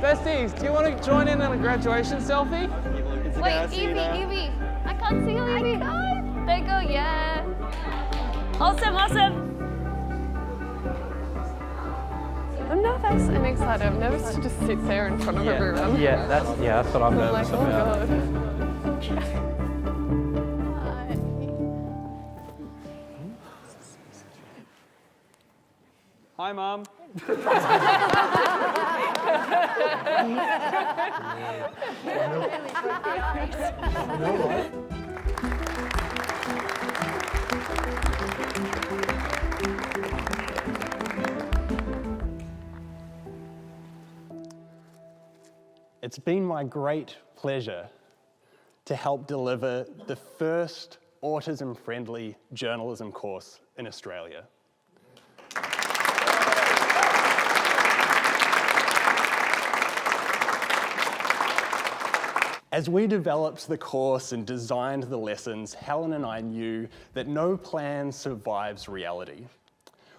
Besties, do you want to join in on a graduation selfie? Wait, Evie, I can't see you, Evie. There you go, yeah. Awesome. I'm nervous and excited. I'm nervous to just sit there in front of everyone. Yeah, that's what I'm nervous like, about. Oh God. Hi, Mum. It's been my great pleasure to help deliver the first autism-friendly journalism course in Australia. As we developed the course and designed the lessons, Helen and I knew that no plan survives reality.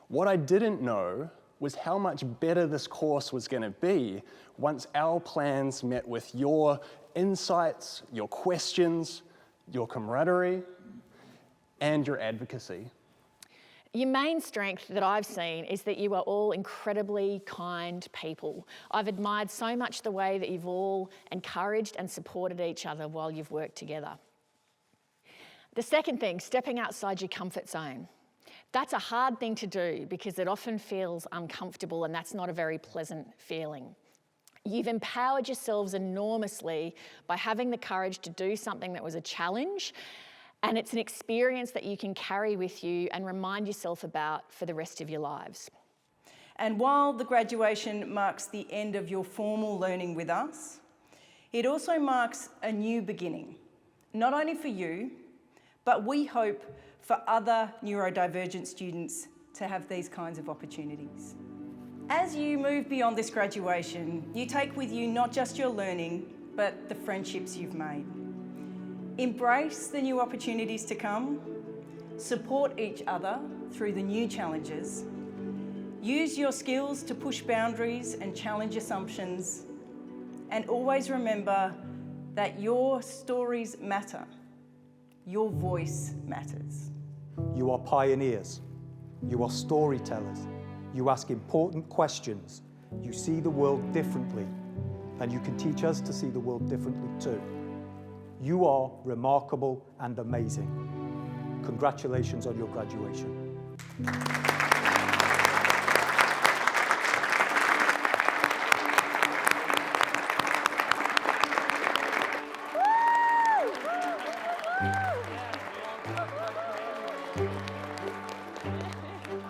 What I didn't know was how much better this course was going to be once our plans met with your insights, your questions, your camaraderie, and your advocacy. Your main strength that I've seen is that you are all incredibly kind people. I've admired so much the way that you've all encouraged and supported each other while you've worked together. The second thing, stepping outside your comfort zone. That's a hard thing to do because it often feels uncomfortable, and that's not a very pleasant feeling. You've empowered yourselves enormously by having the courage to do something that was a challenge, and it's an experience that you can carry with you and remind yourself about for the rest of your lives. And while the graduation marks the end of your formal learning with us, it also marks a new beginning, not only for you, but we hope for other neurodivergent students to have these kinds of opportunities. As you move beyond this graduation, you take with you not just your learning, but the friendships you've made. Embrace the new opportunities to come, support each other through the new challenges, use your skills to push boundaries and challenge assumptions, and always remember that your stories matter. Your voice matters. You are pioneers. You are storytellers. You ask important questions. You see the world differently, and you can teach us to see the world differently too. You are remarkable and amazing. Congratulations on your graduation.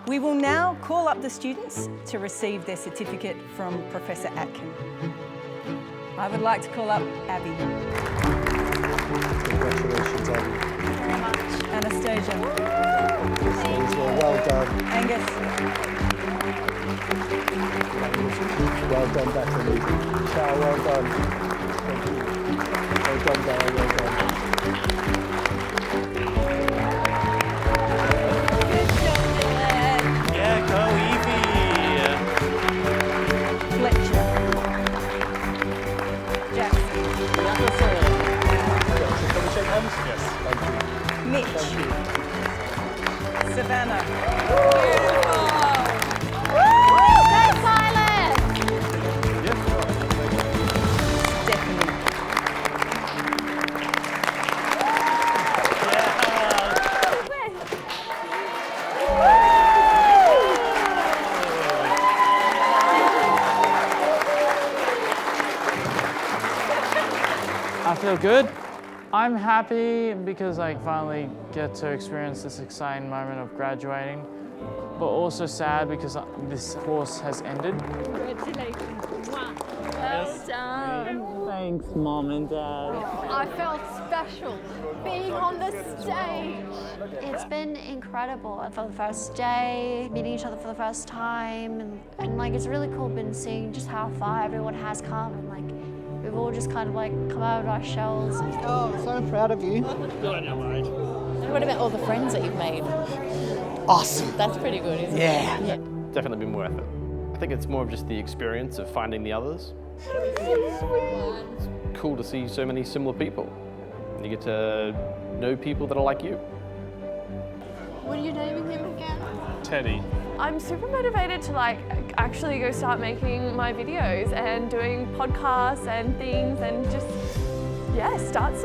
We will now call up the students to receive their certificate from Professor Atkin. I would like to call up Abby. Congratulations, Abby. Thank you very much. Anastasia. Well done. Angus. Well done, Bethany. Chow, well done. Thank you. Well done, Dara, well done. Mitch. Savannah. Beautiful. That's silent. Stephanie. I feel good. I'm happy because I finally get to experience this exciting moment of graduating, but also sad because this course has ended. Congratulations. Well done. Thanks, Mom and Dad. I felt special being on the stage. It's been incredible. For the first day, meeting each other for the first time, and like it's really cool been seeing just how far everyone has come, and like we've all just kind of like come out of our shells. Oh, so proud of you. What about all the friends that you've made? Awesome. That's pretty good, isn't it? Yeah. Yeah. Definitely been worth it. I think it's more of just the experience of finding the others It's cool to see so many similar people. You get to know people that are like you. What are you naming him again? Teddy. I'm super motivated to like actually go start making my videos and doing podcasts and things and just, yeah, start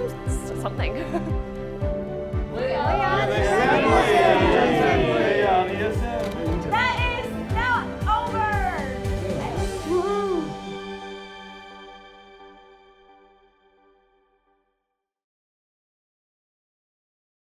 something. We are the